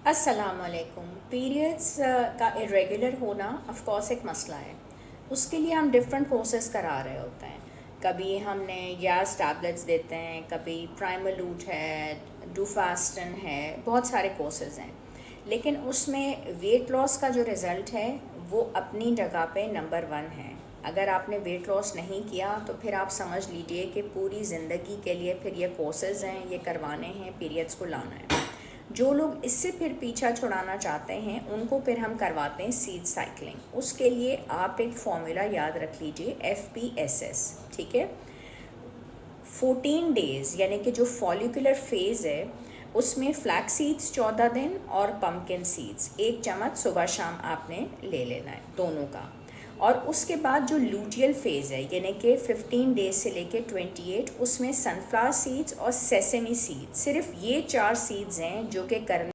अस्सलामुअलैकुम। पीरियड्स का इरेगुलर होना ऑफ कोर्स एक मसला है। उसके लिए हम डिफरेंट कोर्सेज करा रहे होते हैं। कभी हमने गैस टैबलेट्स देते हैं, कभी प्राइमलूट है, डूफास्टन है, बहुत सारे कोर्सेज हैं। लेकिन उसमें वेट लॉस का जो रिज़ल्ट है वो अपनी जगह पे नंबर 1 है। अगर आपने वेट लॉस नहीं किया तो फिर आप समझ लीजिए कि पूरी ज़िंदगी के लिए फिर ये कोर्सेज हैं, ये करवाने हैं, पीरियड्स को लाना है। जो लोग इससे फिर पीछा छुड़ाना चाहते हैं उनको फिर हम करवाते हैं सीड साइकिलिंग। उसके लिए आप एक फॉर्मूला याद रख लीजिए, FPSS, ठीक है। 14 डेज़ यानी कि जो फॉलिकुलर फेज़ है उसमें फ्लैक्स सीड्स 14 दिन और पम्पकिन सीड्स 1 चम्मच सुबह शाम आपने ले लेना है दोनों का। और उसके बाद जो लूटियल फेज़ है यानी कि 15 डेज से लेके 28, उसमें सनफ्लावर सीड्स और सेसेमी सीड्स, सिर्फ ये 4 सीड्स हैं जो कि करने